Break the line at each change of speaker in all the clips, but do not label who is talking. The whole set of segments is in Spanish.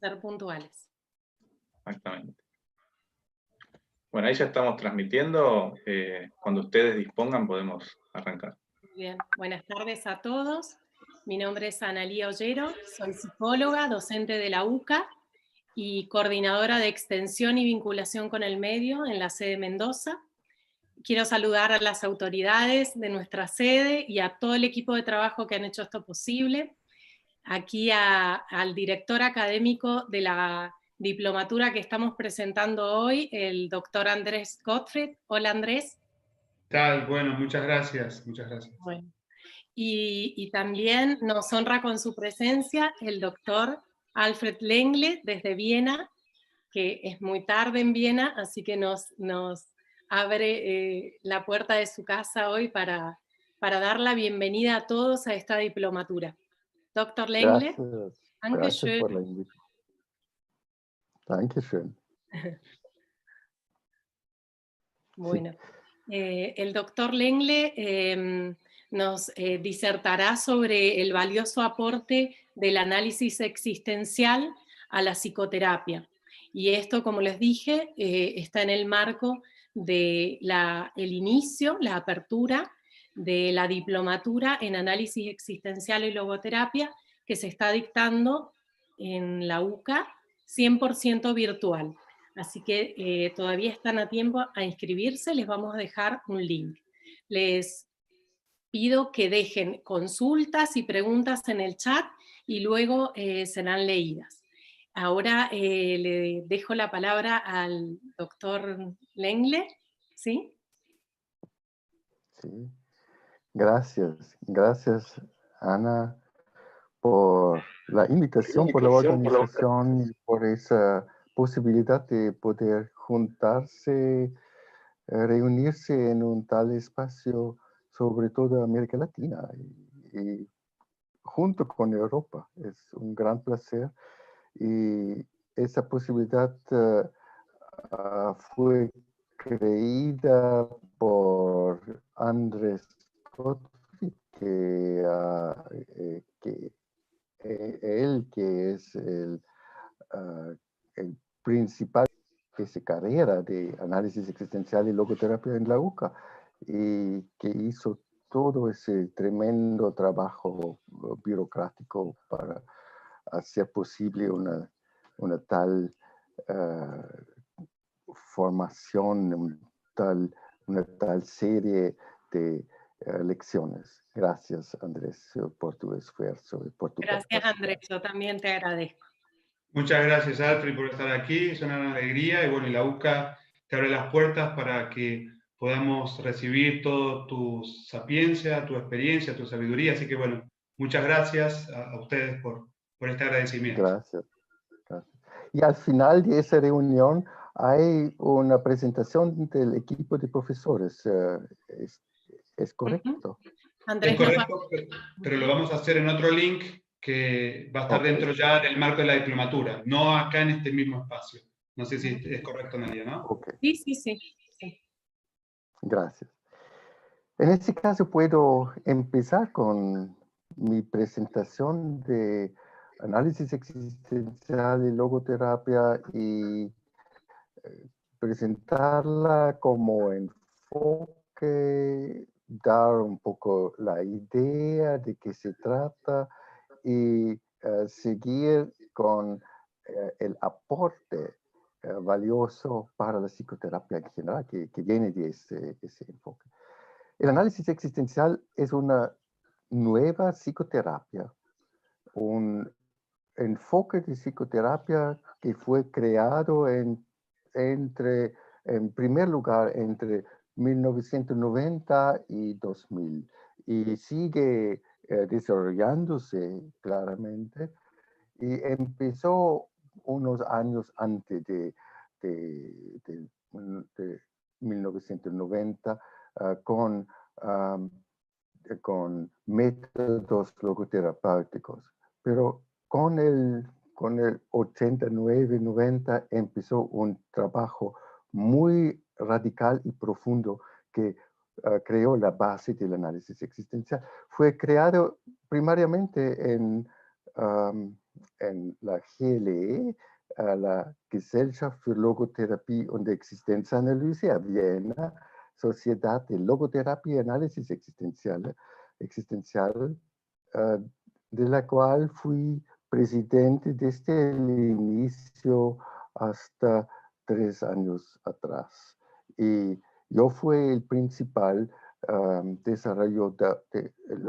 Ser puntuales.
Exactamente. Bueno, ahí ya estamos transmitiendo. Cuando ustedes dispongan podemos arrancar.
Bien, buenas tardes a todos. Mi nombre es Analía Ollero, soy psicóloga, docente de la UCA y coordinadora de extensión y vinculación con el medio en la sede Mendoza. Quiero saludar a las autoridades de nuestra sede y a todo el equipo de trabajo que han hecho esto posible. Aquí al director académico de la diplomatura que estamos presentando hoy, el doctor Andrés Gottfried. Hola, Andrés.
¿Qué tal? Bueno, muchas gracias, muchas gracias.
Bueno. Y también nos honra con su presencia el doctor Alfred Lengle desde Viena, que es muy tarde en Viena, así que nos abre la puerta de su casa hoy para dar la bienvenida a todos a esta diplomatura. Doctor Lengle.
Gracias por la invitación. Dankeschön.
Bueno, el doctor Lengle nos disertará sobre el valioso aporte del análisis existencial a la psicoterapia. Y esto, como les dije, está en el marco de el inicio, la apertura de la diplomatura en análisis existencial y logoterapia que se está dictando en la UCA 100% virtual. Así que todavía están a tiempo a inscribirse, les vamos a dejar un link. Les pido que dejen consultas y preguntas en el chat y luego serán leídas. Ahora le dejo la palabra al doctor Lengle, ¿sí?
Sí. Gracias Ana por la invitación, por la organización y por esa posibilidad de poder juntarse, reunirse en un tal espacio, sobre todo América Latina y junto con Europa. Es un gran placer y esa posibilidad fue creída por Andrés Gottfried, él que es el principal de esa carrera de análisis existencial y logoterapia en la UCA y que hizo todo ese tremendo trabajo burocrático para hacer posible una tal formación, una tal serie de lecciones. Gracias, Andrés, por tu esfuerzo y por tu
Gracias,
capacidad.
Andrés, yo también te agradezco.
Muchas gracias, Alfred, por estar aquí. Es una gran alegría. Y bueno, y la UCA te abre las puertas para que podamos recibir toda tu sapiencia, tu experiencia, tu sabiduría. Así que bueno, muchas gracias a ustedes por este agradecimiento.
Gracias. Y al final de esa reunión hay una presentación del equipo de profesores. ¿Es correcto?
Andrés,
es correcto, pero lo vamos a hacer en otro link que va a estar dentro ya del marco de la diplomatura, no acá en este mismo espacio. No sé si es correcto, Nadia, ¿no?
Okay.
Sí.
Gracias. En este caso puedo empezar con mi presentación de análisis existencial y logoterapia y presentarla como enfoque, dar un poco la idea de qué se trata y seguir con el aporte valioso para la psicoterapia en general que viene de ese enfoque. El análisis existencial es una nueva psicoterapia, un enfoque de psicoterapia que fue creado en primer lugar entre 1990 y 2000 y sigue desarrollándose claramente y empezó unos años antes de 1990 con métodos logoterapéuticos, pero con el 89-90 empezó un trabajo muy radical y profundo que creó la base del análisis existencial. Fue creado primariamente en la GLE, la Gesellschaft für Logotherapie und Existenzanalyse, a Viena, Sociedad de Logoterapia y Análisis Existencial, de la cual fui presidente desde el inicio hasta 3 años atrás. Y yo fui el principal la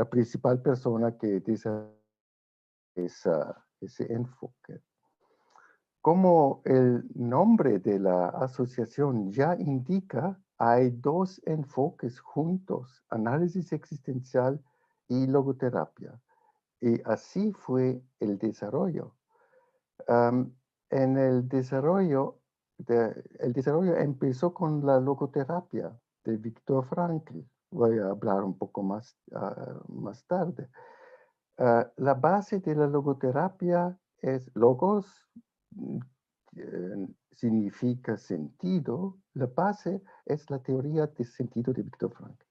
principal persona que desarrolló ese enfoque. Como el nombre de la asociación ya indica, hay 2 enfoques juntos, análisis existencial y logoterapia. Y así fue el desarrollo. En el desarrollo empezó con la logoterapia de Viktor Frankl. Voy a hablar un poco más tarde. La base de la logoterapia es logos, significa sentido. La base es la teoría de sentido de Viktor Frankl.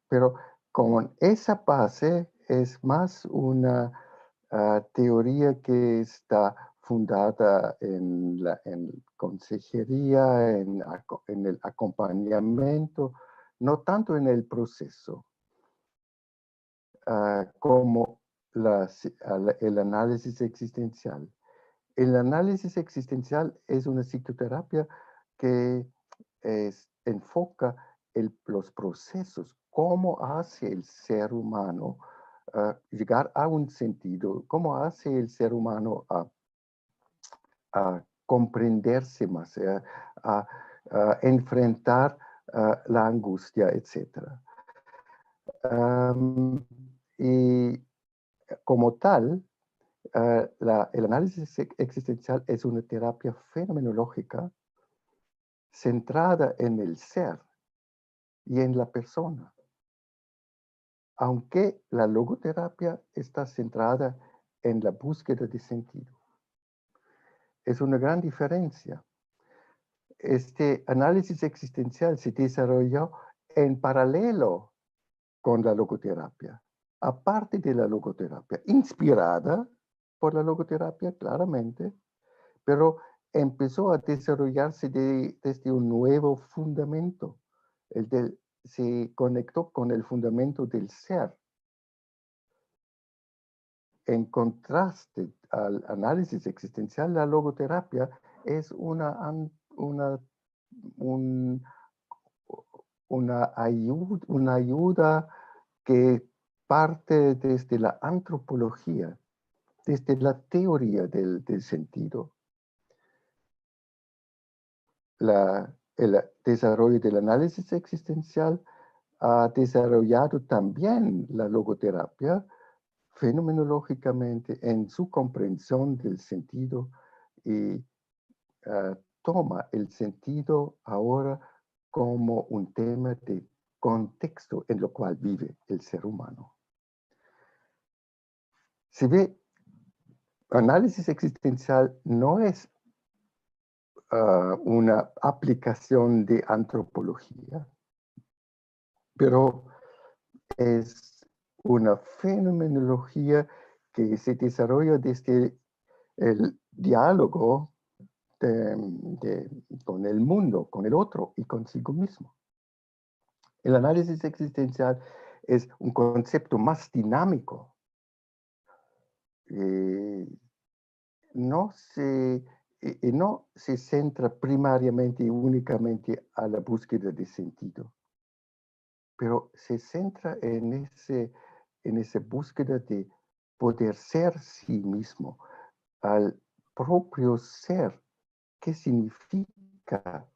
Pero con esa base es más una teoría que está fundada en consejería, en el acompañamiento, no tanto en el proceso, como el análisis existencial. El análisis existencial es una psicoterapia que enfoca los procesos, cómo hace el ser humano llegar a un sentido, cómo hace el ser humano a comprenderse más, a enfrentar la angustia, etc. Y como tal, el análisis existencial es una terapia fenomenológica centrada en el ser y en la persona. Aunque la logoterapia está centrada en la búsqueda de sentido. Es una gran diferencia. Este análisis existencial se desarrolló en paralelo con la logoterapia, aparte de la logoterapia, inspirada por la logoterapia claramente, pero empezó a desarrollarse desde un nuevo fundamento. Se conectó con el fundamento del ser. En contraste al análisis existencial, la logoterapia es una ayuda que parte desde la antropología, desde la teoría del sentido. El desarrollo del análisis existencial ha desarrollado también la logoterapia fenomenológicamente en su comprensión del sentido y toma el sentido ahora como un tema de contexto en lo cual vive el ser humano. Si ve, análisis existencial no es una aplicación de antropología, pero es una fenomenología que se desarrolla desde el diálogo con el mundo, con el otro y consigo mismo. El análisis existencial es un concepto más dinámico. No se centra primariamente y únicamente a la búsqueda de sentido, pero se centra en esa búsqueda de poder ser sí mismo, al propio ser. ¿Qué significa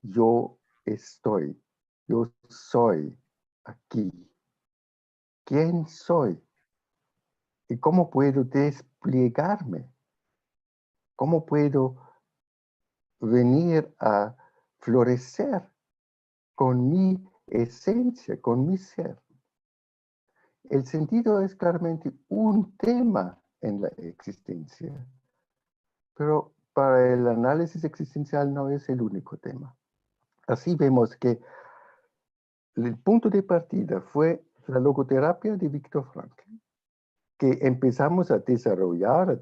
yo estoy, yo soy aquí? ¿Quién soy? ¿Y cómo puedo desplegarme? ¿Cómo puedo venir a florecer con mi esencia, con mi ser? El sentido es claramente un tema en la existencia, pero para el análisis existencial no es el único tema. Así vemos que el punto de partida fue la logoterapia de Viktor Frankl. que empezamos a desarrollar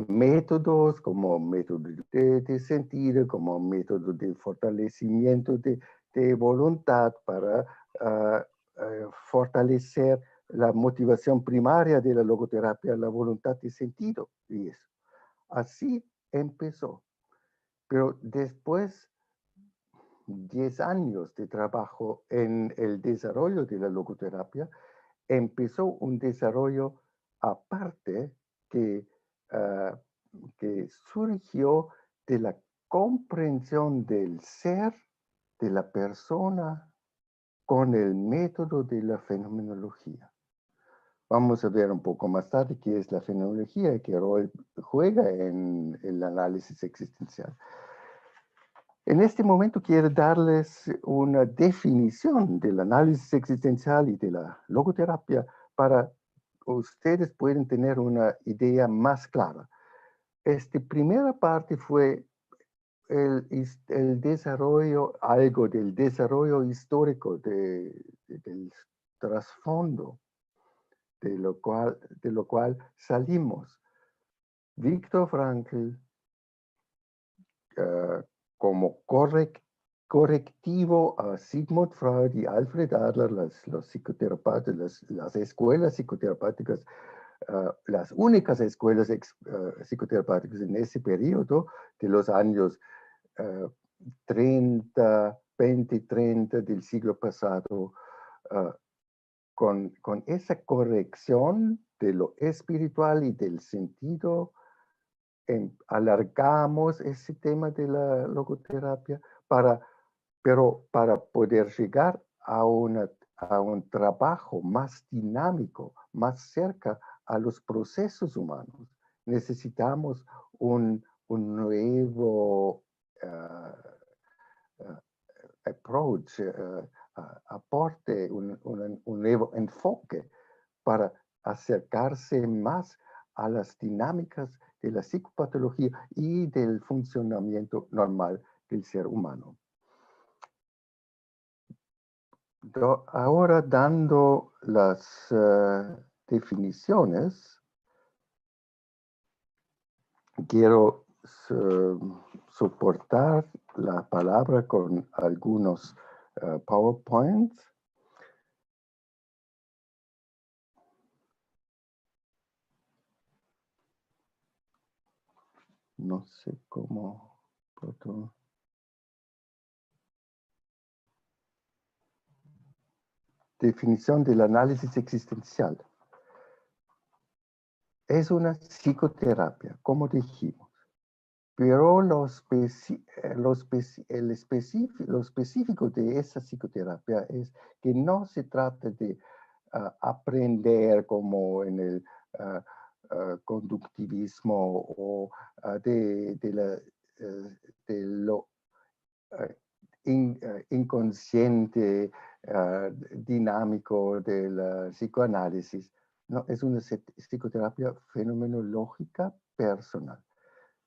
métodos como método de sentido, como método de fortalecimiento de voluntad para fortalecer la motivación primaria de la logoterapia, la voluntad de sentido. Y eso. Así empezó. Pero después 10 años de trabajo en el desarrollo de la logoterapia, empezó un desarrollo aparte que surgió de la comprensión del ser de la persona con el método de la fenomenología. Vamos a ver un poco más tarde qué es la fenomenología y qué rol juega en el análisis existencial. En este momento quiero darles una definición del análisis existencial y de la logoterapia para ustedes pueden tener una idea más clara. Esta primera parte fue el desarrollo, algo del desarrollo histórico del trasfondo de lo cual salimos. Viktor Frankl, como correctivo a Sigmund Freud y Alfred Adler, los psicoterapeutas, las escuelas psicoterapéuticas, las únicas escuelas psicoterapéuticas en ese periodo de los años 20, 30 del siglo pasado, con esa corrección de lo espiritual y del sentido, alargamos ese tema de la logoterapia pero para poder llegar a un trabajo más dinámico, más cerca a los procesos humanos. Necesitamos un nuevo approach, aporte, un nuevo enfoque para acercarse más a las dinámicas de la psicopatología y del funcionamiento normal del ser humano. Ahora, dando las definiciones, quiero soportar la palabra con algunos PowerPoints. No sé cómo puedo. Definición del análisis existencial. Es una psicoterapia, como dijimos, pero lo específico de esa psicoterapia es que no se trata de aprender como en el conductivismo o de lo inconsciente, dinámico del psicoanálisis. No, es una psicoterapia fenomenológica personal.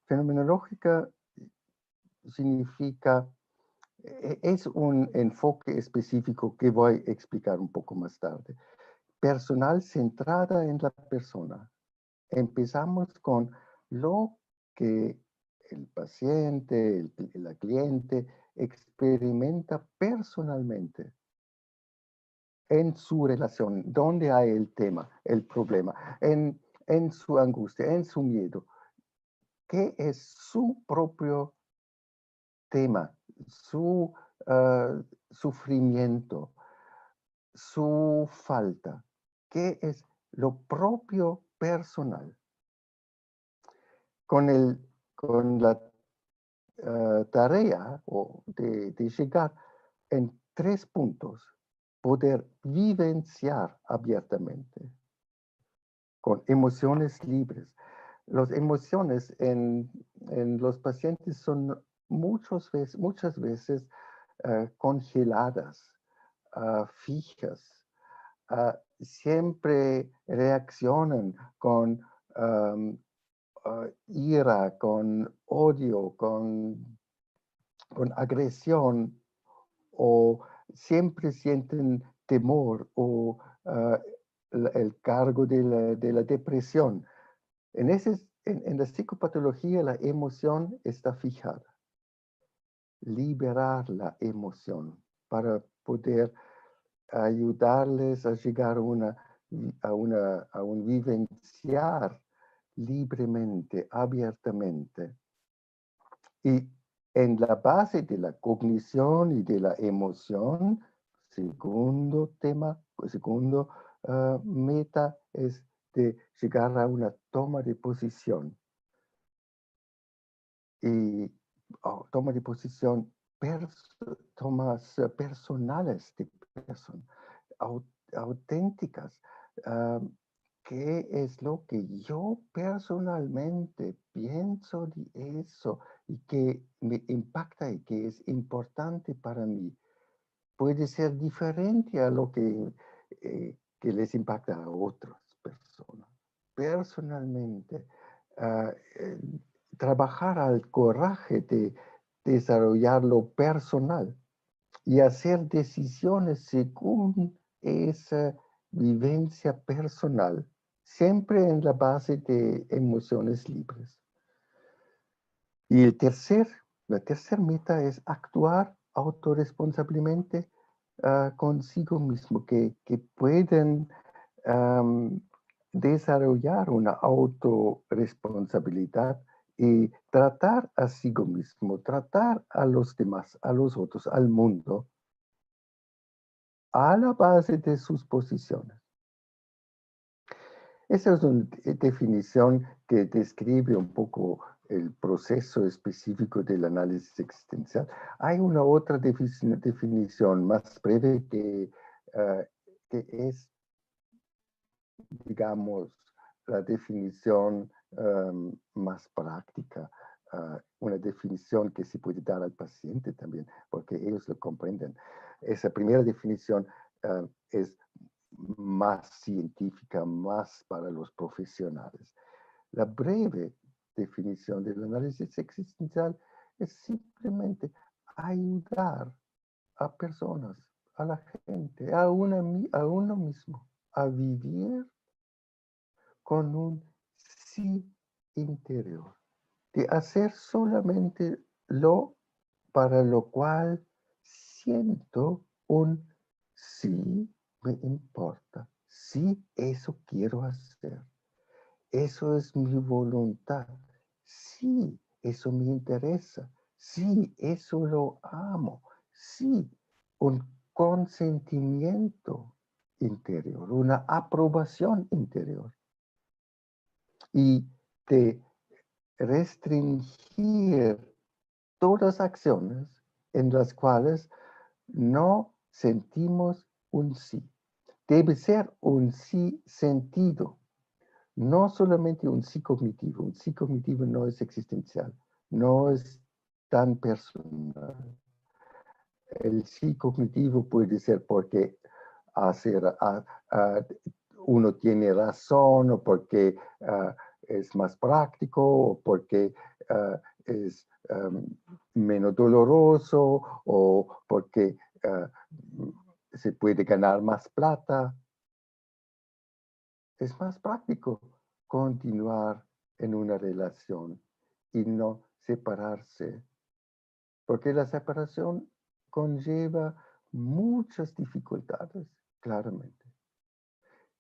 Fenomenológica significa, es un enfoque específico que voy a explicar un poco más tarde. Personal, centrada en la persona. Empezamos con lo que el paciente, la cliente experimenta personalmente en su relación, donde hay el tema, el problema, en su angustia, en su miedo. ¿Qué es su propio tema, su sufrimiento, su falta? ¿Qué es lo propio personal? Con la tarea de llegar en 3 puntos, poder vivenciar abiertamente, con emociones libres. Las emociones en los pacientes son muchas veces congeladas, fijas, siempre reaccionan con ira, con odio, con agresión, o siempre sienten temor o ah, el cargo de la depresión. En la psicopatología la emoción está fijada. Liberar la emoción para poder ayudarles a llegar a un vivenciar libremente, abiertamente. Y en la base de la cognición y de la emoción, segundo tema, segundo meta es de llegar a una toma de posición. Y toma de posición, tomas personales de persona, auténticas. ¿Qué es lo que yo personalmente pienso de eso y que me impacta y que es importante para mí? Puede ser diferente a lo que les impacta a otras personas. Personalmente, ah, eh, trabajar al coraje de desarrollar lo personal y hacer decisiones según esa vivencia personal, siempre en la base de emociones libres. Y la tercera meta es actuar autorresponsablemente consigo mismo, que pueden desarrollar una autorresponsabilidad y tratar a sí mismo, tratar a los demás, a los otros, al mundo, a la base de sus posiciones. Esa es una definición que describe un poco el proceso específico del análisis existencial. Hay una otra definición más breve que es, digamos, la definición más práctica, una definición que se puede dar al paciente también, porque ellos lo comprenden. Esa primera definición es más científica, más para los profesionales. La breve definición del análisis existencial es simplemente ayudar a personas, a la gente, a uno mismo, a vivir con un sí interior, de hacer solamente lo para lo cual siento un sí me importa, sí eso quiero hacer, eso es mi voluntad, sí eso me interesa, sí eso lo amo, sí un consentimiento interior, una aprobación interior. Y de restringir todas acciones en las cuales no sentimos un sí. Debe ser un sí sentido, no solamente un sí cognitivo. Un sí cognitivo no es existencial, no es tan personal. El sí cognitivo puede ser porque uno tiene razón o porque es más práctico o porque es menos doloroso o porque se puede ganar más plata. Es más práctico continuar en una relación y no separarse, porque la separación conlleva muchas dificultades, claramente.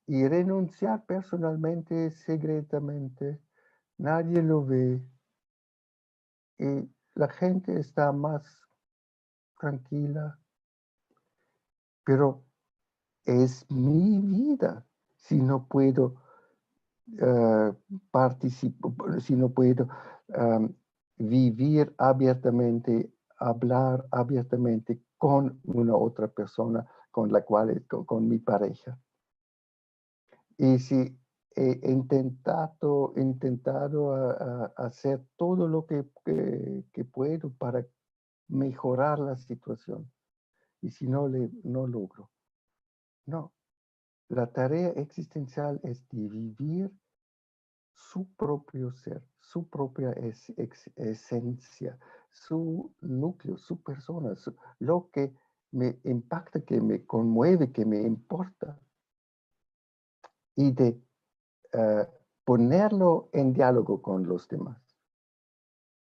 Y renunciar personalmente, secretamente, nadie lo ve. Y la gente está más tranquila. Pero es mi vida si no puedo participar, si no puedo vivir abiertamente, hablar abiertamente con una otra persona con la cual, con mi pareja. Y si he intentado hacer todo lo que puedo para mejorar la situación. Y si no, no logro. No. La tarea existencial es de vivir su propio ser, su propia esencia, su núcleo, su persona, lo que me impacta, que me conmueve, que me importa. y de ponerlo en diálogo con los demás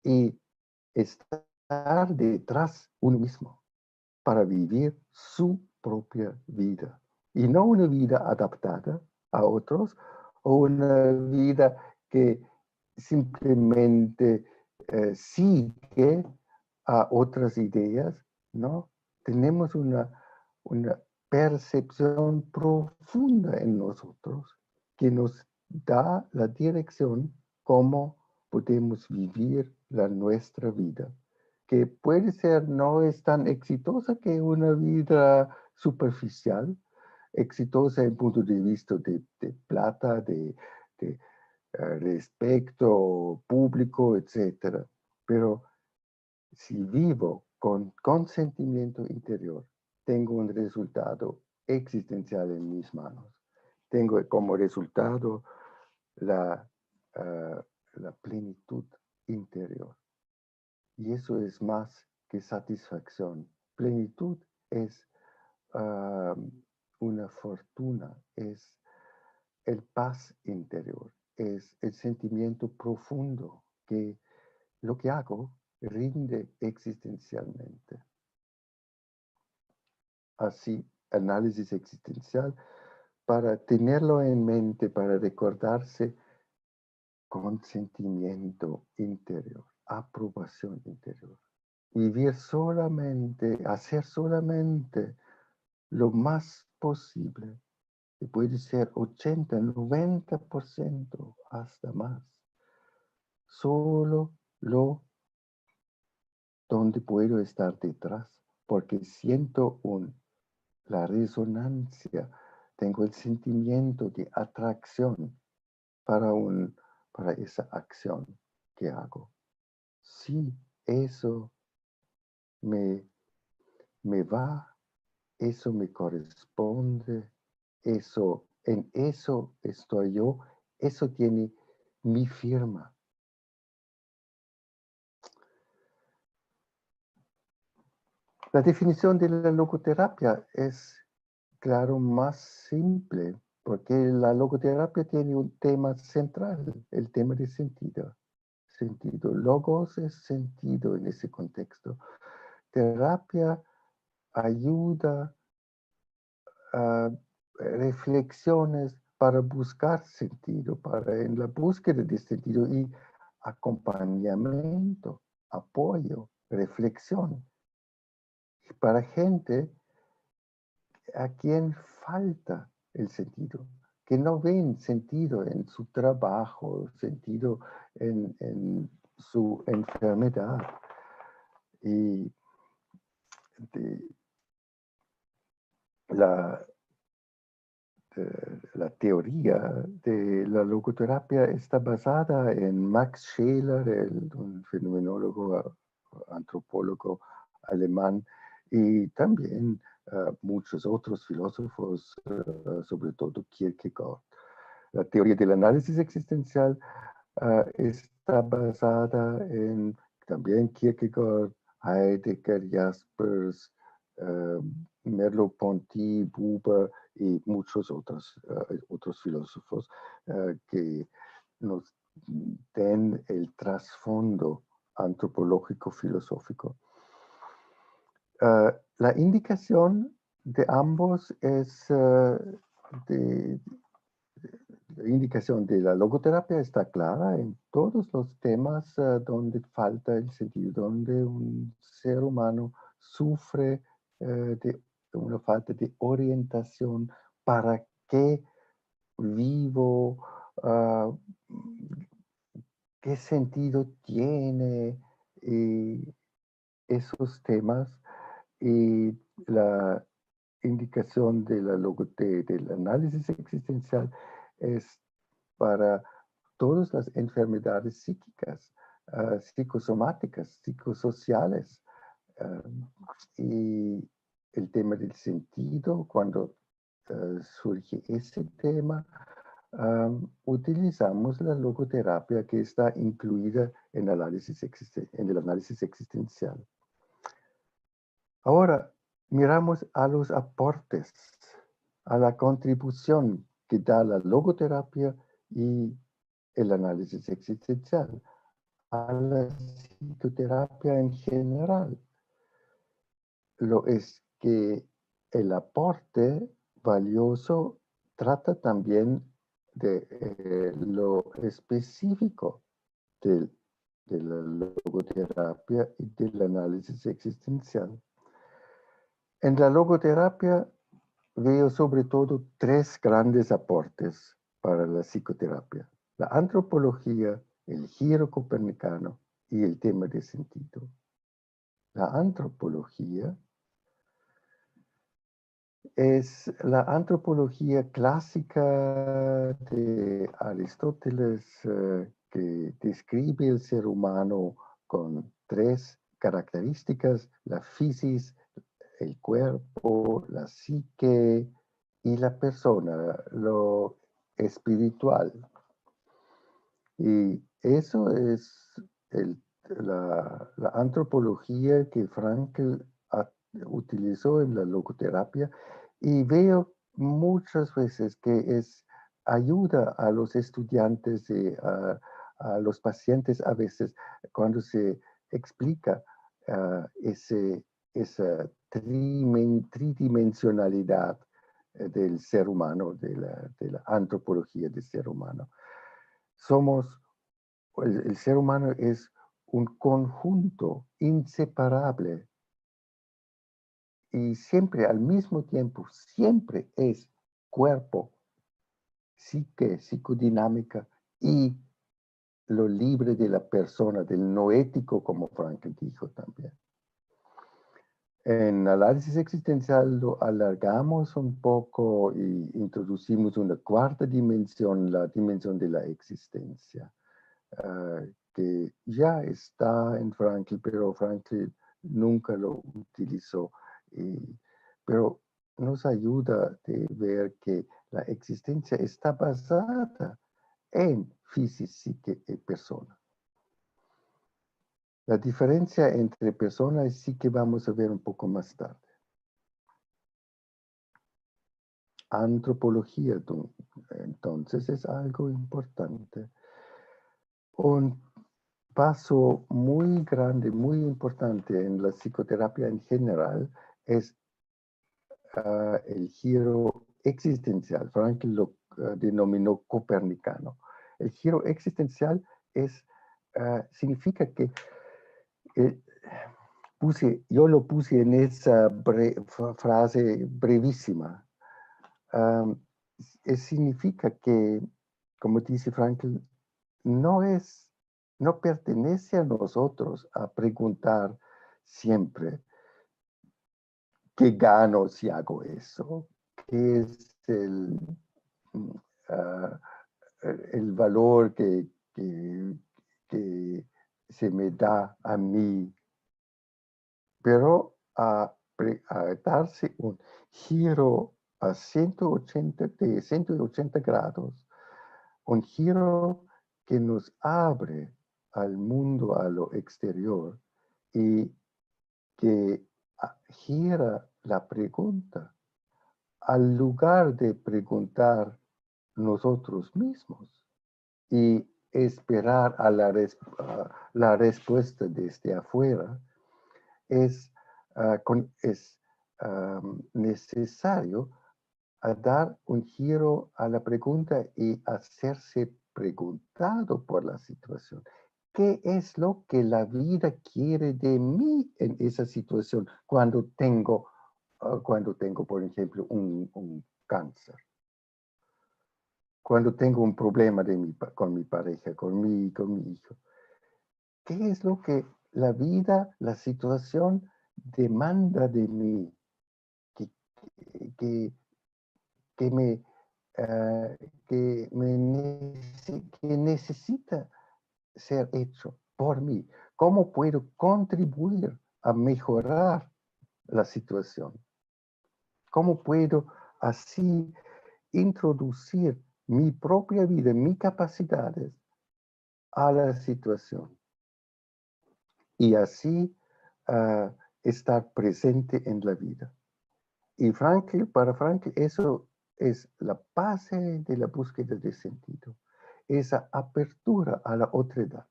y estar detrás uno mismo para vivir su propia vida y no una vida adaptada a otros o una vida que simplemente sigue a otras ideas, ¿no? Tenemos una percepción profunda en nosotros que nos da la dirección cómo podemos vivir nuestra vida, que puede ser no es tan exitosa que una vida superficial, exitosa en punto de vista de plata, de respecto público, etc. Pero si vivo con consentimiento interior, tengo un resultado existencial en mis manos. Tengo como resultado la plenitud interior. Y eso es más que satisfacción. Plenitud es una fortuna, es el paz interior, es el sentimiento profundo que lo que hago rinde existencialmente. Así, análisis existencial para tenerlo en mente, para recordarse consentimiento interior, aprobación interior. Vivir solamente, hacer solamente lo más posible, que puede ser 80, 90%, hasta más. Solo lo donde puedo estar detrás, porque siento la resonancia, tengo el sentimiento de atracción para esa acción que hago. Si eso me va, eso me corresponde, en eso estoy yo, eso tiene mi firma. La definición de la logoterapia es, claro, más simple, porque la logoterapia tiene un tema central, el tema de sentido. Sentido. Logos es sentido en ese contexto. Terapia ayuda a reflexiones para buscar sentido, en la búsqueda de sentido y acompañamiento, apoyo, reflexión. Y para gente a quien falta el sentido, que no ven sentido en su trabajo, sentido en su enfermedad. Y la teoría de la logoterapia está basada en Max Scheler, un fenomenólogo, antropólogo alemán, y también muchos otros filósofos, sobre todo Kierkegaard. La teoría del análisis existencial está basada en también Kierkegaard, Heidegger, Jaspers, Merleau-Ponty, Buber y muchos otros filósofos que nos den el trasfondo antropológico filosófico. La indicación de ambos es la indicación de la logoterapia está clara en todos los temas donde falta el sentido, donde un ser humano sufre de una falta de orientación. ¿Para qué vivo? ¿Qué sentido tiene? Esos temas y la indicación de del análisis existencial es para todas las enfermedades psíquicas, psicosomáticas, psicosociales. Y el tema del sentido, cuando surge ese tema, utilizamos la logoterapia que está incluida en el análisis existencial. Ahora, miramos a los aportes, a la contribución que da la logoterapia y el análisis existencial a la psicoterapia en general. Lo es que el aporte valioso trata también de lo específico de la logoterapia y del análisis existencial. En la logoterapia veo sobre todo tres grandes aportes para la psicoterapia: la antropología, el giro copernicano y el tema de sentido. La antropología es la antropología clásica de Aristóteles, que describe el ser humano con tres características: la physis, el cuerpo, la psique y la persona, lo espiritual. Y eso es la antropología que Frankl utilizó en la logoterapia, y veo muchas veces que ayuda a los estudiantes y a los pacientes a veces cuando se explica esa tridimensionalidad del ser humano, de la antropología del ser humano. El ser humano es un conjunto inseparable y siempre, al mismo tiempo, siempre es cuerpo, psique, psicodinámica y lo libre de la persona, del noético, como Frankl dijo también. En análisis existencial lo alargamos un poco y introducimos una cuarta dimensión, la dimensión de la existencia, que ya está en Frankl, pero Frankl nunca lo utilizó. Pero nos ayuda a ver que la existencia está basada en physis, psique y persona. La diferencia entre persona y psique vamos a ver un poco más tarde. Antropología, entonces, es algo importante. Un paso muy grande, muy importante en la psicoterapia en general es el giro existencial. Frankl lo denominó copernicano. El giro existencial significa que yo lo puse en esa frase brevísima. Significa que, como dice Frankl, no pertenece a nosotros a preguntar siempre qué gano si hago eso, qué es el valor que se me da a mí, pero a darse un giro de 180 grados, un giro que nos abre al mundo, a lo exterior, y que gira la pregunta al lugar de preguntar nosotros mismos y esperar a la respuesta desde afuera. Es necesario dar un giro a la pregunta y hacerse preguntado por la situación. ¿Qué es lo que la vida quiere de mí en esa situación cuando tengo, por ejemplo, un cáncer? Cuando tengo un problema con mi pareja, con mi hijo. ¿Qué es lo que la vida, la situación demanda de mí? Que necesita ser hecho por mí. ¿Cómo puedo contribuir a mejorar la situación? ¿Cómo puedo así introducir mi propia vida, mis capacidades a la situación? Y así estar presente en la vida. Y para Frankl eso es la base de la búsqueda de sentido. Esa apertura a la otredad,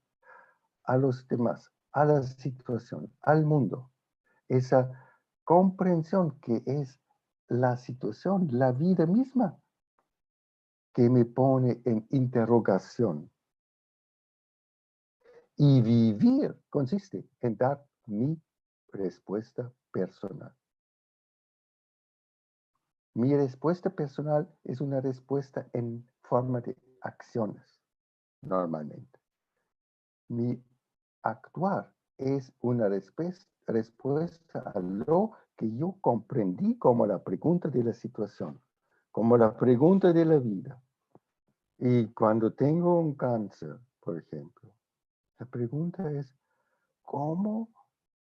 a los demás, a la situación, al mundo. Esa comprensión que es la situación, la vida misma, que me pone en interrogación. Y vivir consiste en dar mi respuesta personal. Mi respuesta personal es una respuesta en forma de acciones, normalmente. Mi actuar es una respuesta a lo que yo comprendí como la pregunta de la situación, como la pregunta de la vida. Y cuando tengo un cáncer, por ejemplo, la pregunta es, ¿cómo?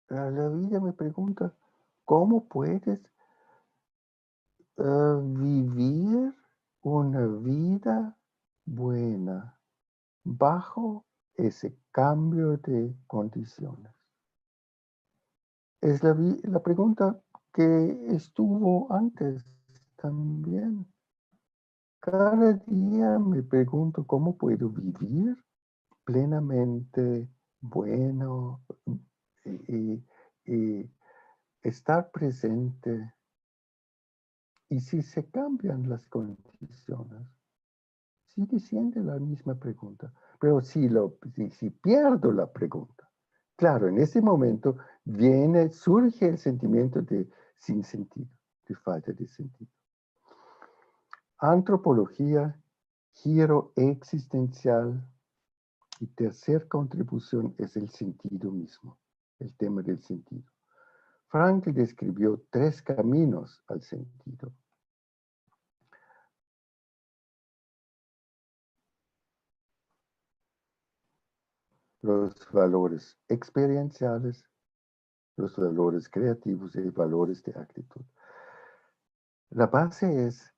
La vida me pregunta, ¿cómo puedes vivir una vida buena bajo ese cambio de condiciones? Es la pregunta que estuvo antes también. Cada día me pregunto cómo puedo vivir plenamente bueno y estar presente. Y si se cambian las condiciones, sigue siendo la misma pregunta. Pero si pierdo la pregunta, claro, en ese momento surge el sentimiento de sin sentido, de falta de sentido. Antropología, giro existencial y tercera contribución es el sentido mismo, el tema del sentido. Frankl describió 3 caminos al sentido. Los valores experienciales, los valores creativos y valores de actitud. La base es,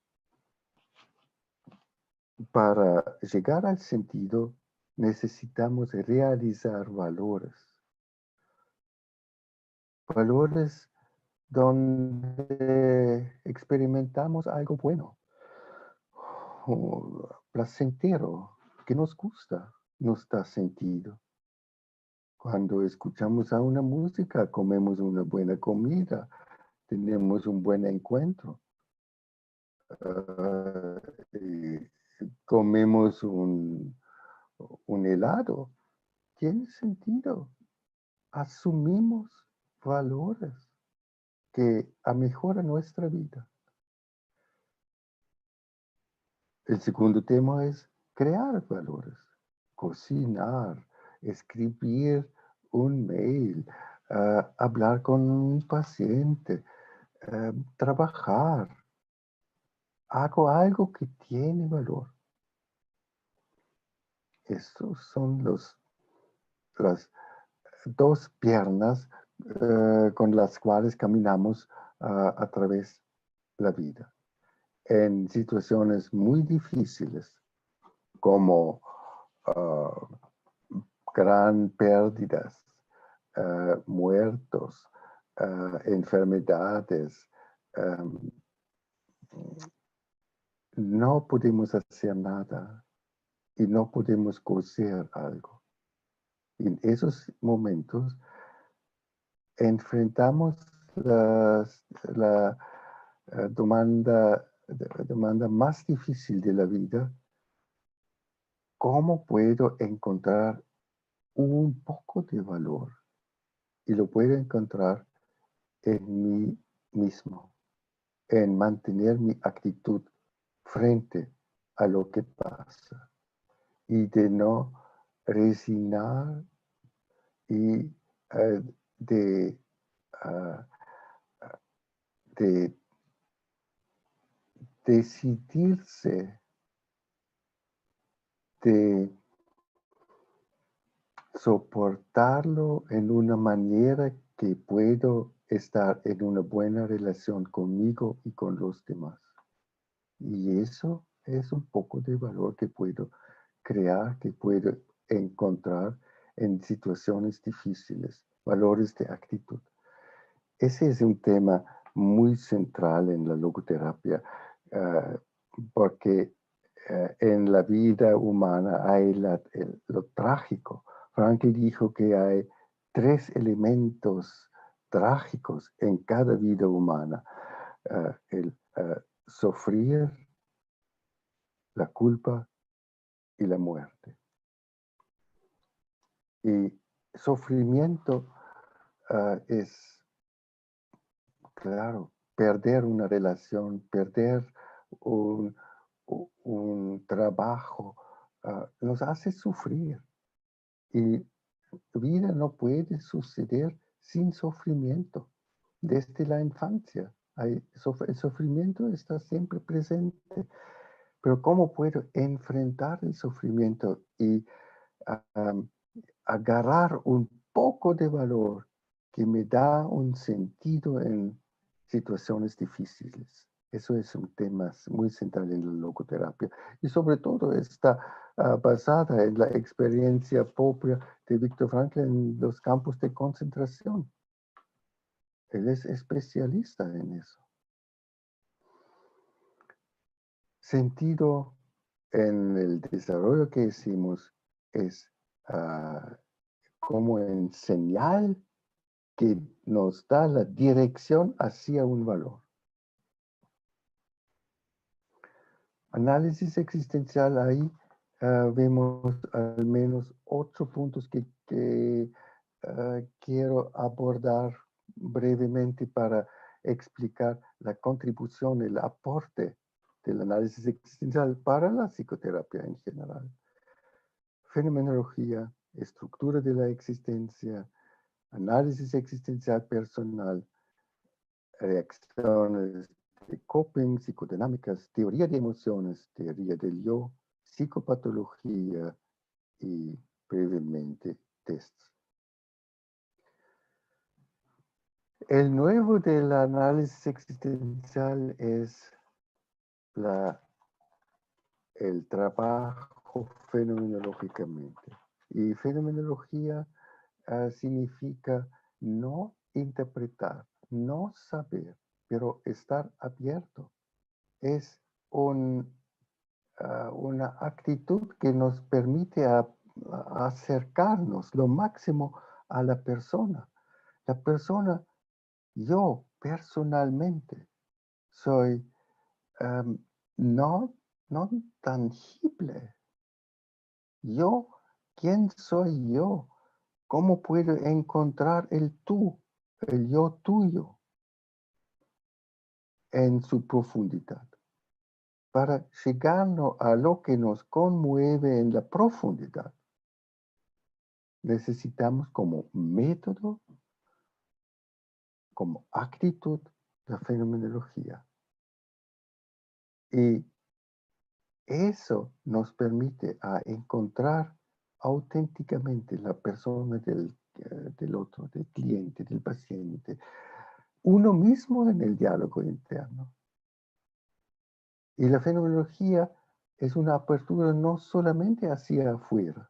para llegar al sentido, necesitamos realizar valores. Valores donde experimentamos algo bueno, placentero, que nos gusta, nos da sentido. Cuando escuchamos a una música, comemos una buena comida, tenemos un buen encuentro. Comemos un helado. Tiene sentido. Asumimos valores que mejoran nuestra vida. El segundo tema es crear valores, cocinar, escribir un mail, hablar con un paciente, trabajar. Hago algo que tiene valor. Estos son las 2 piernas con las cuales caminamos a través de la vida. En situaciones muy difíciles, como gran pérdidas, muertos, enfermedades, no podemos hacer nada y no podemos coser algo. En esos momentos enfrentamos la demanda más difícil de la vida. ¿Cómo puedo encontrar un poco de valor? Y lo puedo encontrar en mí mismo, en mantener mi actitud frente a lo que pasa y de no resignar y de decidirse, de soportarlo en una manera que puedo estar en una buena relación conmigo y con los demás. Y eso es un poco de valor que puedo crear, que puedo encontrar en situaciones difíciles, valores de actitud. Ese es un tema muy central en la logoterapia. porque en la vida humana hay lo trágico. Frankl dijo que hay 3 elementos trágicos en cada vida humana. El sufrir, la culpa y la muerte. Y sufrimiento es, claro, perder una relación, perder un trabajo, nos hace sufrir. Y vida no puede suceder sin sufrimiento. Desde la infancia, el sufrimiento está siempre presente. Pero ¿cómo puedo enfrentar el sufrimiento y agarrar un poco de valor que me da un sentido en situaciones difíciles? Eso es un tema muy central en la logoterapia. Y sobre todo está basada en la experiencia propia de Viktor Frankl en los campos de concentración. Él es especialista en eso. Sentido en el desarrollo que hicimos es como en señal que nos da la dirección hacia un valor. Análisis existencial, ahí vemos al menos 8 puntos que quiero abordar brevemente para explicar la contribución, el aporte del análisis existencial para la psicoterapia en general. Fenomenología, estructura de la existencia, análisis existencial personal, reacciones de coping, psicodinámicas, teoría de emociones, teoría del yo, psicopatología y brevemente tests. El nuevo del análisis existencial es el trabajo fenomenológicamente. Y fenomenología significa no interpretar, no saber, pero estar abierto. Es una actitud que nos permite acercarnos lo máximo a la persona. La persona, yo personalmente, soy no tangible. Yo, ¿quién soy yo? ¿Cómo puedo encontrar el tú, el yo tuyo, en su profundidad? Para llegar a lo que nos conmueve en la profundidad, necesitamos como método, como actitud, la fenomenología. Y eso nos permite encontrar auténticamente la persona del otro, del cliente, del paciente, uno mismo en el diálogo interno. Y la fenomenología es una apertura no solamente hacia afuera,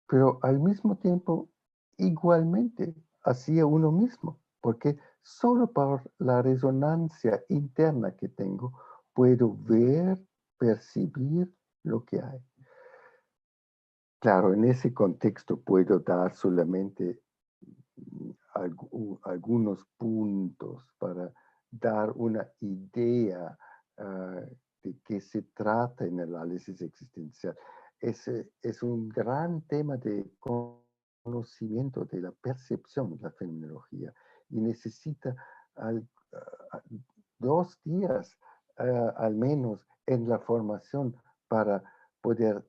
pero al mismo tiempo igualmente hacia uno mismo, porque solo por la resonancia interna que tengo puedo ver, percibir lo que hay. Claro, en ese contexto puedo dar solamente algunos puntos para dar una idea de qué se trata en el análisis existencial. Es un gran tema de conocimiento de la percepción de la fenomenología y necesita 2 días al menos en la formación para poder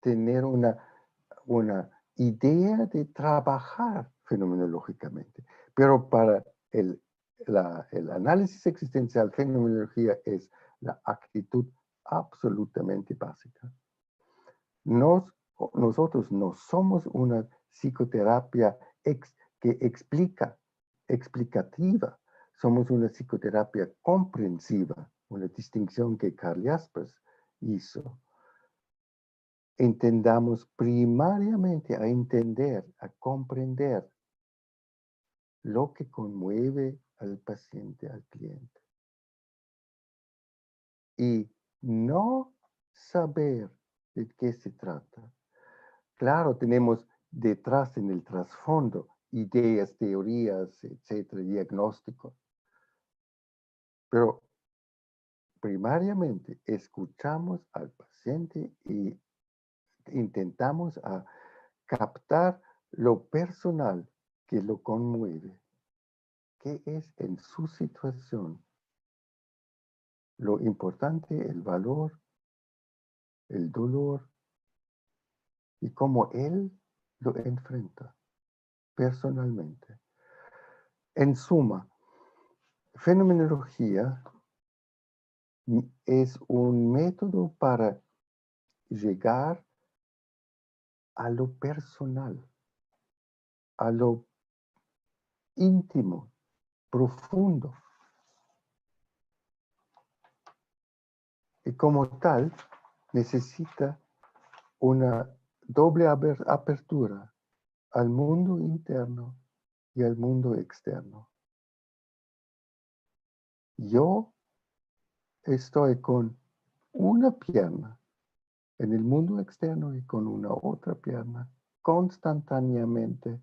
tener una idea de trabajar fenomenológicamente. Pero para el análisis existencial, fenomenología es la actitud absolutamente básica. Nosotros no somos una psicoterapia que explicativa. Somos una psicoterapia comprensiva, una distinción que Karl Jaspers hizo. Entendamos primariamente a entender, a comprender lo que conmueve al paciente, al cliente. y no saber de qué se trata. Claro, tenemos detrás en el trasfondo ideas, teorías, etcétera, diagnósticos. Pero primariamente escuchamos al paciente y intentamos captar lo personal que lo conmueve. ¿Qué es en su situación? Lo importante, el valor, el dolor y cómo él lo enfrenta personalmente. En suma, fenomenología es un método para llegar a lo personal, a lo íntimo, profundo. Y como tal, necesita una doble apertura al mundo interno y al mundo externo. Yo estoy con una pierna en el mundo externo y con una otra pierna constantáneamente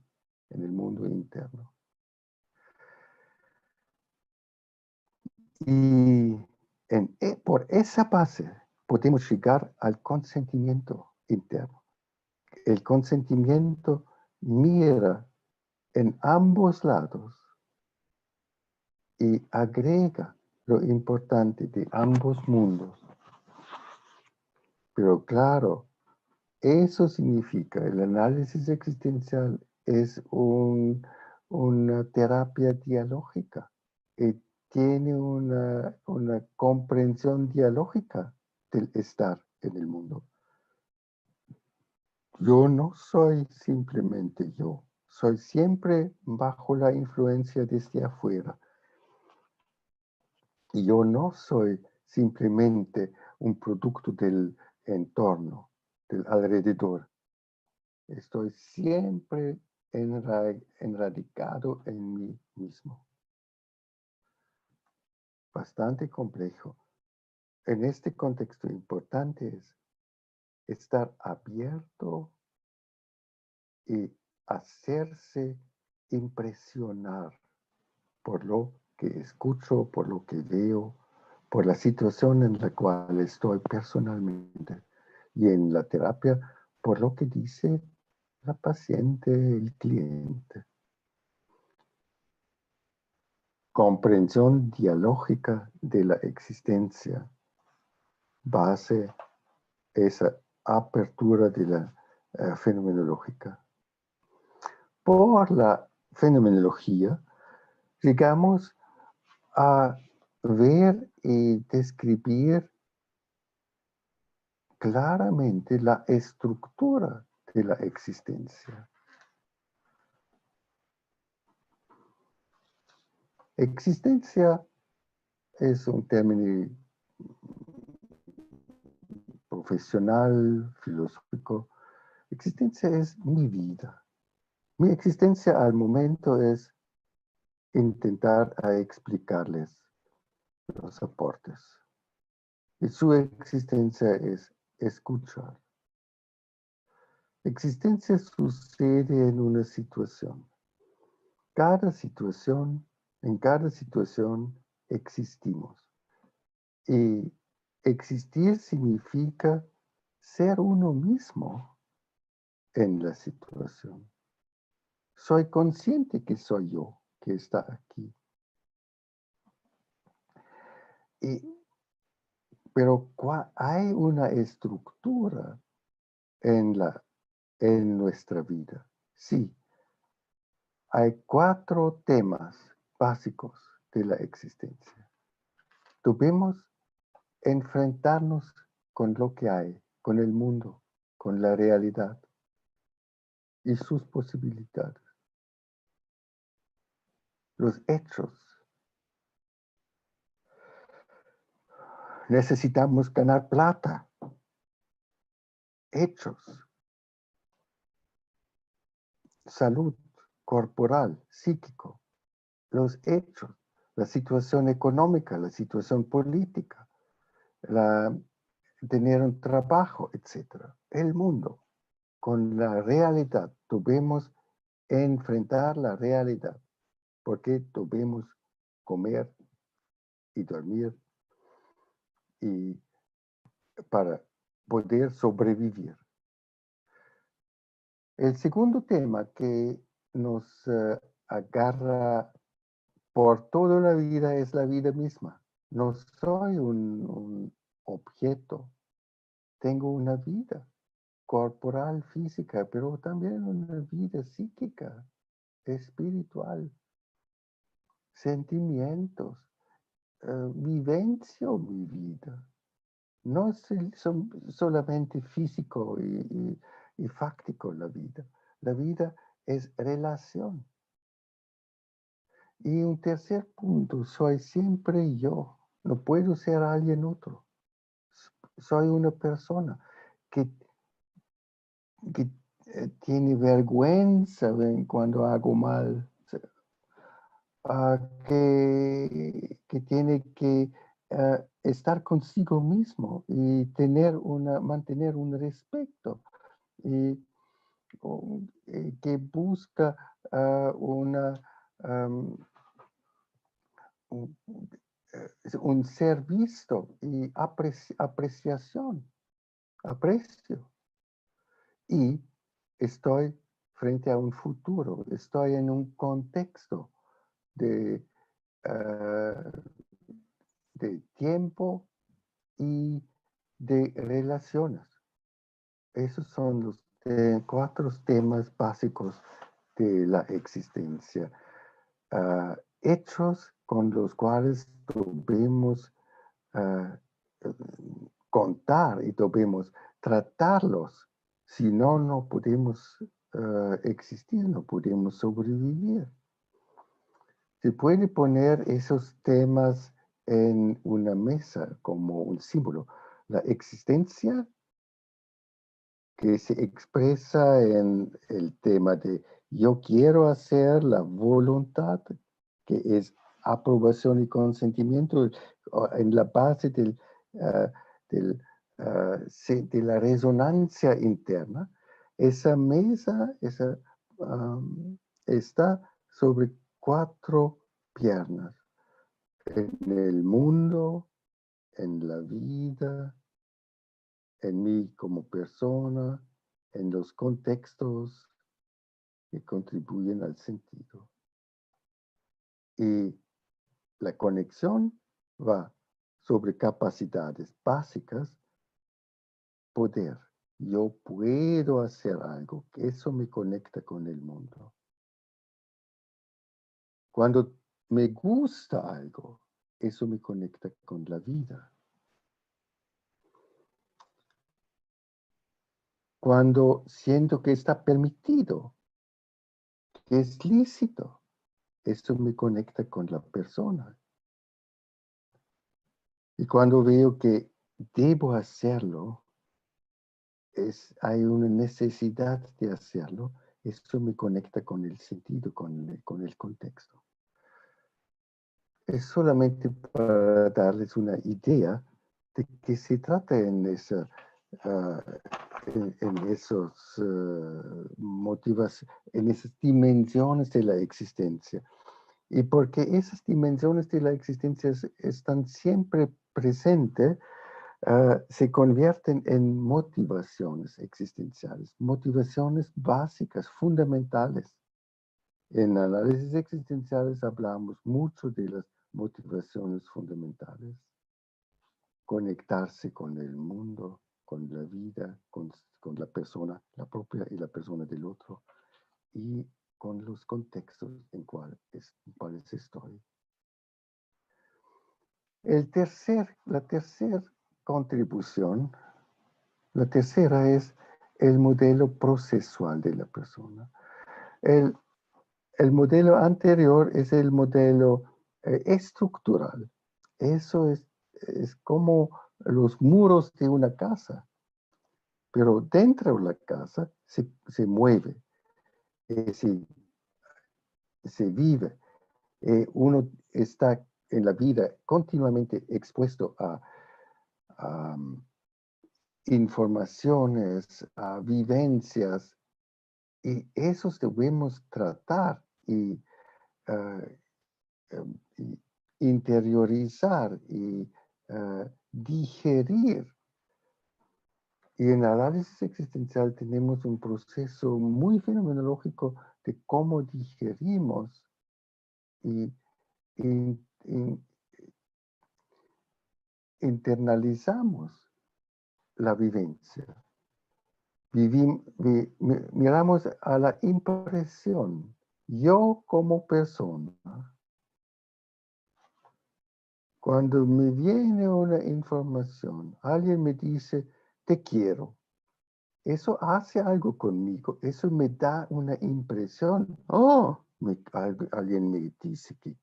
en el mundo interno. Y por esa base podemos llegar al consentimiento interno. El consentimiento mira en ambos lados y agrega lo importante de ambos mundos. Pero claro, eso significa, el análisis existencial es una terapia dialógica. Tiene una comprensión dialógica del estar en el mundo. Yo no soy simplemente yo, soy siempre bajo la influencia desde afuera. Y yo no soy simplemente un producto del entorno, del alrededor. Estoy siempre enradicado en mí mismo. Bastante complejo. En este contexto importante es estar abierto y hacerse impresionar por lo que escucho, por lo que veo, por la situación en la cual estoy personalmente. Y en la terapia, por lo que dice la paciente, el cliente. Comprensión dialógica de la existencia, base esa apertura de la fenomenológica. Por la fenomenología, llegamos a ver y describir claramente la estructura de la existencia. Existencia es un término profesional, filosófico. Existencia es mi vida. Mi existencia al momento es intentar explicarles los aportes. Y su existencia es escuchar. Existencia sucede en una situación. En cada situación existimos. Y existir significa ser uno mismo en la situación. Soy consciente que soy yo que está aquí. Pero hay una estructura en nuestra vida. Sí, hay 4 temas básicos de la existencia. Debemos enfrentarnos con lo que hay, con el mundo, con la realidad y sus posibilidades. Los hechos. Necesitamos ganar plata. Hechos. Salud corporal, psíquico. Los hechos. La situación económica, la situación política. tener un trabajo, etc. El mundo, con la realidad, debemos enfrentar la realidad, porque debemos comer y dormir y para poder sobrevivir. El segundo tema que nos agarra por toda la vida es la vida misma. No soy un objeto, tengo una vida corporal, física, pero también una vida psíquica, espiritual, sentimientos, vivencio mi vida. No es solamente físico y fáctico la vida. La vida es relación. Y un tercer punto, soy siempre yo. No puedo ser alguien otro. Soy una persona que tiene vergüenza cuando hago mal. Que tiene que estar consigo mismo y mantener un respeto. Y que busca un ser visto y apreciación, aprecio. Y estoy frente a un futuro, estoy en un contexto de tiempo y de relaciones. Esos son los 4 temas básicos de la existencia. Hechos con los cuales debemos contar y debemos tratarlos. Si no, no podemos existir, no podemos sobrevivir. Se puede poner esos temas en una mesa como un símbolo. La existencia que se expresa en el tema de yo quiero hacer, la voluntad, que es aprobación y consentimiento, en la base de la resonancia interna. Esa mesa está sobre 4 piernas, en el mundo, en la vida, en mí como persona, en los contextos que contribuyen al sentido. Y la conexión va sobre capacidades básicas, poder. Yo puedo hacer algo, que eso me conecta con el mundo. Cuando me gusta algo, eso me conecta con la vida. Cuando siento que está permitido, que es lícito, eso me conecta con la persona. Y cuando veo que debo hacerlo, hay una necesidad de hacerlo, eso me conecta con el sentido, con el contexto. Es solamente para darles una idea de qué se trata en esas dimensiones de la existencia. Y porque esas dimensiones de la existencia están siempre presentes, se convierten en motivaciones existenciales, motivaciones básicas, fundamentales. En análisis existenciales hablamos mucho de las motivaciones fundamentales. Conectarse con el mundo, con la vida, con la persona, la propia y la persona del otro, y con los contextos en cuales estoy. La tercera contribución, la tercera es el modelo procesual de la persona. El modelo anterior es el modelo estructural. Eso es como los muros de una casa. Pero dentro de la casa se mueve, se vive. Uno está en la vida continuamente expuesto a informaciones, vivencias, y esos debemos tratar y interiorizar y digerir. Y en análisis existencial tenemos un proceso muy fenomenológico de cómo digerimos y internalizamos la vivencia. Miramos a la impresión, yo como persona. Cuando me viene una información, alguien me dice, te quiero. Eso hace algo conmigo, eso me da una impresión. Oh, alguien me dice que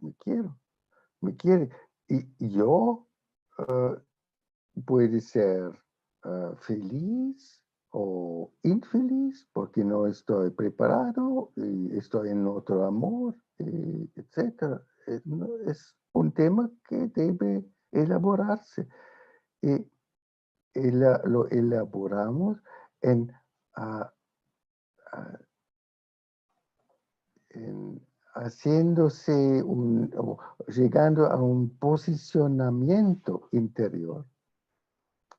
me quiero, me quiere. Y yo puede ser feliz o infeliz porque no estoy preparado, y estoy en otro amor, etc. Es un tema que debe elaborarse. Y lo elaboramos en, haciéndose o llegando a un posicionamiento interior.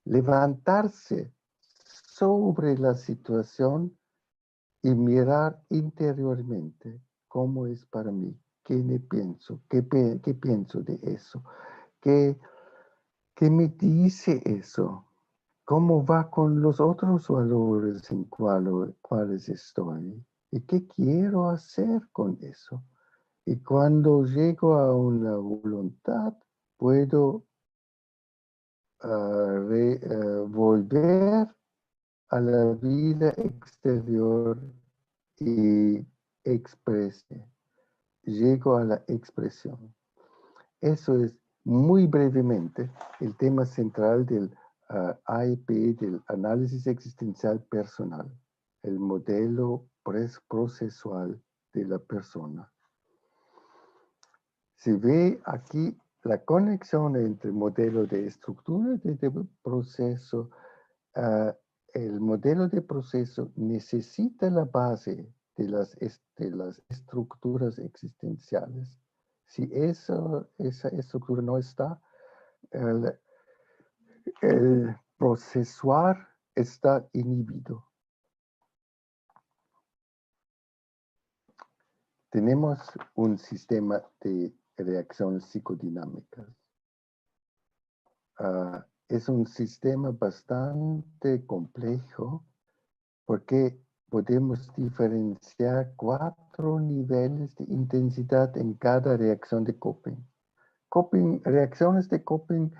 Levantarse sobre la situación y mirar interiormente cómo es para mí, qué me pienso, qué pienso de eso, qué me dice eso, cómo va con los otros valores en cuáles estoy y qué quiero hacer con eso. Y cuando llego a una voluntad, puedo volver a la vida exterior y exprese. Llego a la expresión. Eso es muy brevemente el tema central del AEP, del análisis existencial personal, el modelo procesual de la persona. Se ve aquí la conexión entre modelo de estructura de proceso. El modelo de proceso necesita la base de las estructuras existenciales. Si esa estructura no está, el procesuar está inhibido. Tenemos un sistema de reacciones psicodinámicas. Es un sistema bastante complejo porque podemos diferenciar 4 niveles de intensidad en cada reacción de coping. Reacciones de coping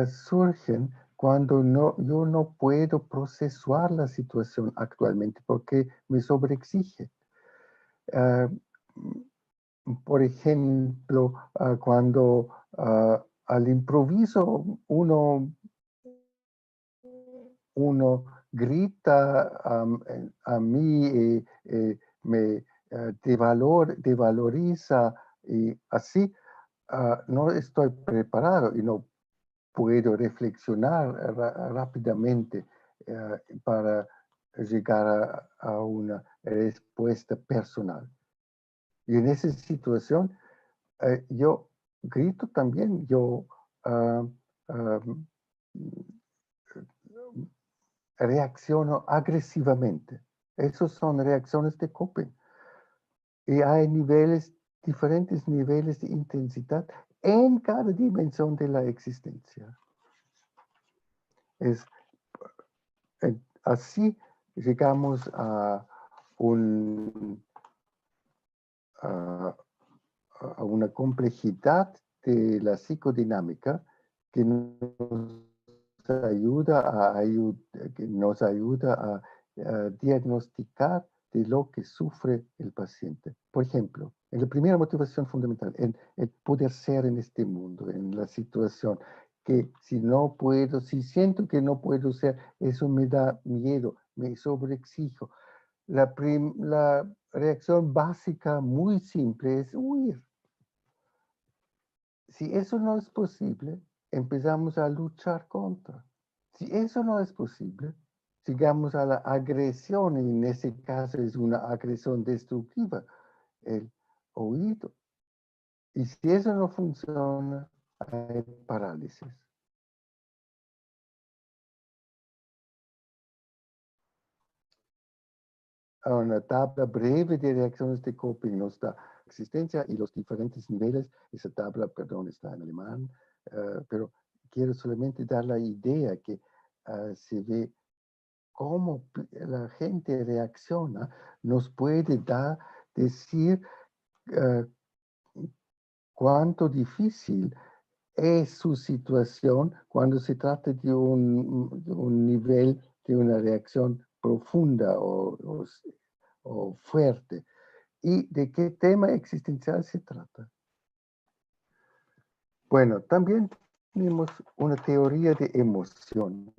surgen cuando yo no puedo procesuar la situación actualmente porque me sobreexige. Por ejemplo, cuando al improviso uno grita a mí, me devaloriza y así, no estoy preparado y no puedo reflexionar rápidamente para llegar a una respuesta personal. Y en esa situación, yo grito también, yo reacciono agresivamente. Esas son reacciones de coping. Y hay diferentes niveles de intensidad en cada dimensión de la existencia. Así llegamos a una complejidad de la psicodinámica que nos ayuda a diagnosticar de lo que sufre el paciente. Por ejemplo, en la primera motivación fundamental, en el poder ser en este mundo, en la situación, que si siento que no puedo ser, eso me da miedo, me sobreexijo. La reacción básica muy simple es huir. Si eso no es posible, empezamos a luchar contra. Si eso no es posible, sigamos a la agresión, y en ese caso es una agresión destructiva, el oído. Y si eso no funciona, hay parálisis. Una tabla breve de reacciones de coping nos da existencia y los diferentes niveles. Esa tabla, perdón, está en alemán, pero quiero solamente dar la idea que se ve cómo la gente reacciona, nos puede decir cuánto difícil es su situación cuando se trata de un nivel de una reacción profunda o fuerte. ¿Y de qué tema existencial se trata? Bueno, también tenemos una teoría de emociones.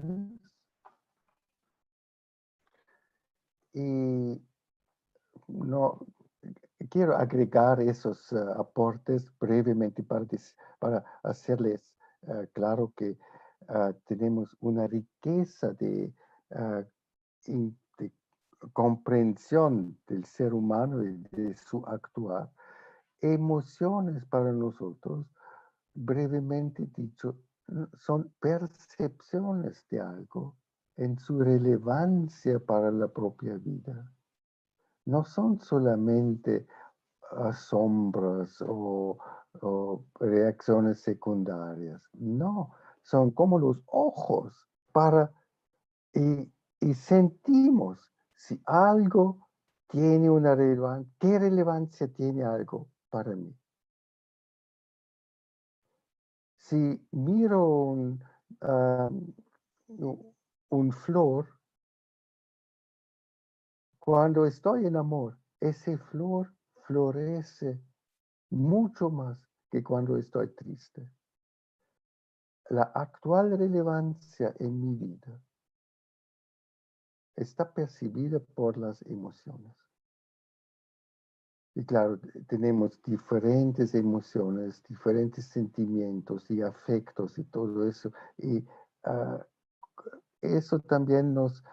Y no quiero agregar esos aportes brevemente para hacerles claro que tenemos una riqueza de comprensión del ser humano y de su actuar. Emociones para nosotros, brevemente dicho, son percepciones de algo en su relevancia para la propia vida. No son solamente asombros o reacciones secundarias. No, son como los ojos y sentimos si algo tiene una relevancia, qué relevancia tiene algo para mí. Si miro un flor, cuando estoy en amor, ese flor florece mucho más que cuando estoy triste. La actual relevancia en mi vida está percibida por las emociones. Y claro, tenemos diferentes emociones, diferentes sentimientos y afectos y todo eso. Y eso también nos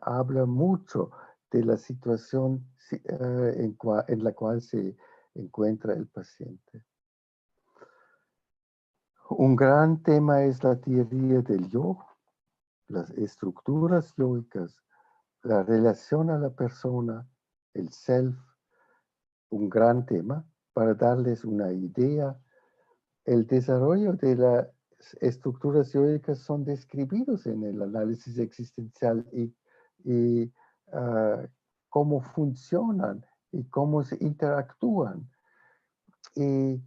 habla mucho de la situación en la cual se encuentra el paciente. Un gran tema es la teoría del yo, las estructuras yoicas, la relación a la persona, el self, un gran tema para darles una idea. El desarrollo de las estructuras yoicas son describidos en el análisis existencial y cómo funcionan y cómo se interactúan y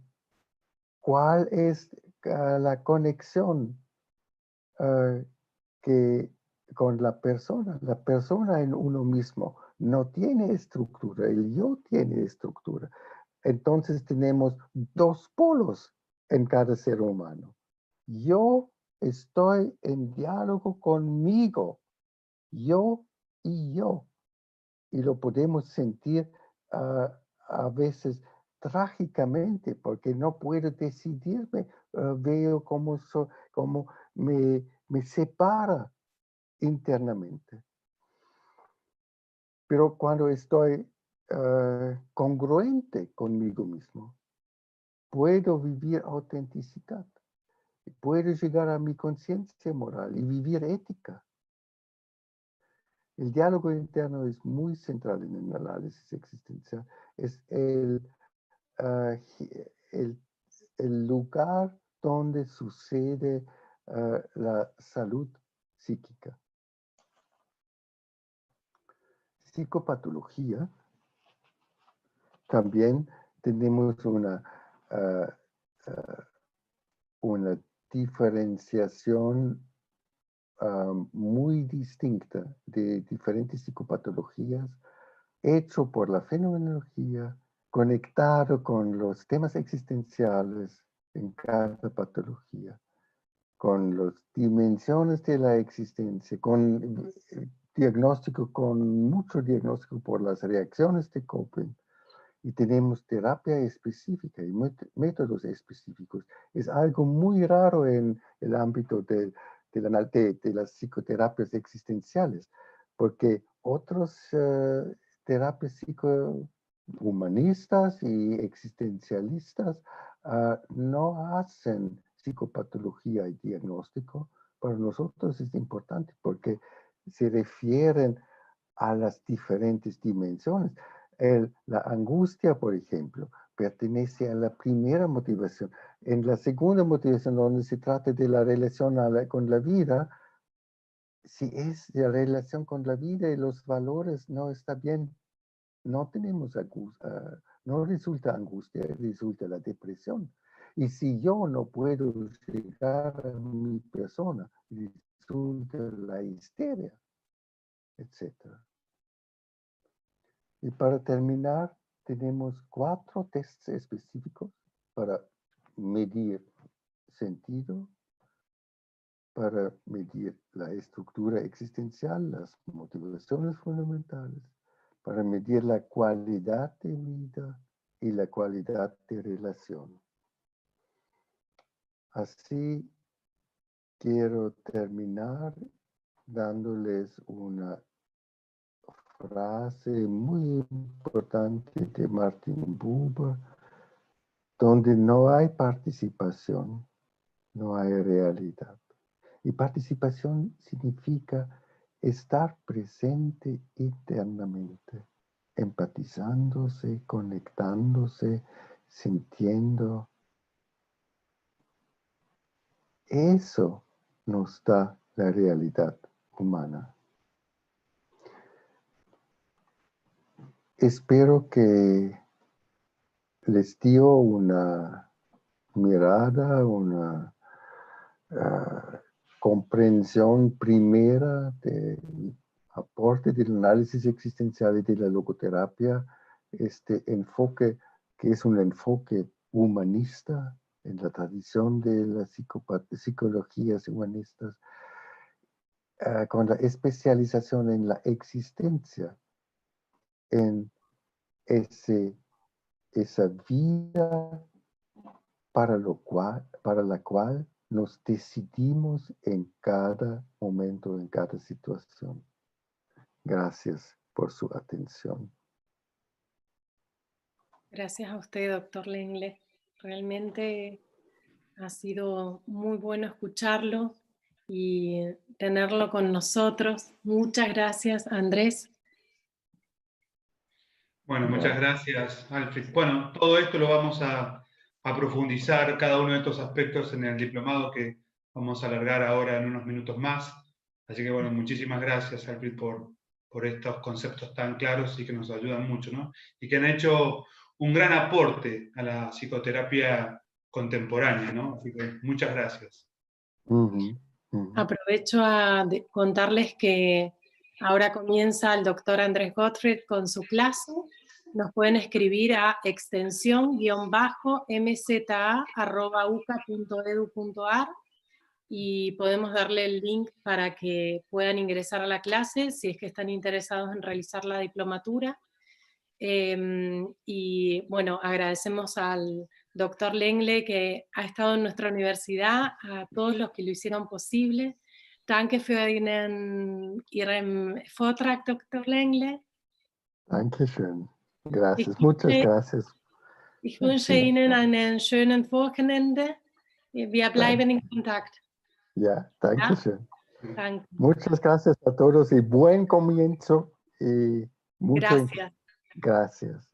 cuál es la conexión que con la persona en uno mismo no tiene estructura, el yo tiene estructura. Entonces tenemos dos polos en cada ser humano. Yo estoy en diálogo conmigo, yo y yo. Y lo podemos sentir a veces trágicamente porque no puedo decidirme. Veo cómo me separa internamente. Pero cuando estoy congruente conmigo mismo, puedo vivir autenticidad. Puedo llegar a mi conciencia moral y vivir ética. El diálogo interno es muy central en el análisis existencial. Es el lugar donde sucede la salud psíquica. Psicopatología, también tenemos una diferenciación muy distinta de diferentes psicopatologías, hecho por la fenomenología, conectado con los temas existenciales en cada patología, con las dimensiones de la existencia, con diagnóstico, con mucho diagnóstico por las reacciones de coping y tenemos terapia específica y métodos específicos. Es algo muy raro en el ámbito de las psicoterapias existenciales, porque otras terapias psicohumanistas y existencialistas no hacen psicopatología y diagnóstico. Para nosotros es importante porque se refieren a las diferentes dimensiones. La angustia, por ejemplo, pertenece a la primera motivación. En la segunda motivación, donde se trata de la relación con la vida, si es la relación con la vida y los valores no está bien, no tenemos no resulta angustia, resulta la depresión. Y si yo no puedo llegar a mi persona, resulta la histeria, etc. Y para terminar, tenemos 4 tests específicos para medir sentido, para medir la estructura existencial, las motivaciones fundamentales, para medir la calidad de vida y la calidad de relación. Así quiero terminar dándoles una frase muy importante de Martin Buber, donde no hay participación, no hay realidad. Y participación significa estar presente internamente, empatizándose, conectándose, sintiendo. Eso nos da la realidad humana. Espero que les dio una mirada, una comprensión primera del aporte del análisis existencial y de la logoterapia, este enfoque que es un enfoque humanista en la tradición de las psicologías humanistas, con la especialización en la existencia, en esa vida para la cual nos decidimos en cada momento, en cada situación. Gracias por su atención.
Gracias a usted, doctor Lengle. Realmente ha sido muy bueno escucharlo y tenerlo con nosotros. Muchas gracias, Andrés.
Bueno, muchas gracias, Alfred. Bueno, todo esto lo vamos a profundizar, cada uno de estos aspectos en el diplomado que vamos a alargar ahora en unos minutos más. Así que bueno, muchísimas gracias, Alfred, por estos conceptos tan claros y que nos ayudan mucho, ¿no? Y que han hecho un gran aporte a la psicoterapia contemporánea, ¿no? Así que muchas gracias.
Aprovecho a contarles que ahora comienza el doctor Andrés Gottfried con su clase. Nos pueden escribir a extensión-mza@uca.edu.ar y podemos darle el link para que puedan ingresar a la clase si es que están interesados en realizar la diplomatura. Y bueno, agradecemos al doctor Lengle que ha estado en nuestra universidad, a todos los que lo hicieron posible. Danke für Ihren Vortrag, Dr. Lengle.
Dankeschön. Gracias, muchas gracias.
Ich wünsche Ihnen einen schönen Wochenende. Wir bleiben in Kontakt.
Ja, dankeschön.
Danke.
Muchas gracias a todos y buen comienzo. Y
Gracias.
Gracias.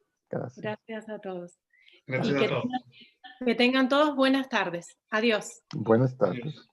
Gracias a todos.
Gracias a todos.
Que tengan todos buenas tardes. Adiós.
Buenas tardes.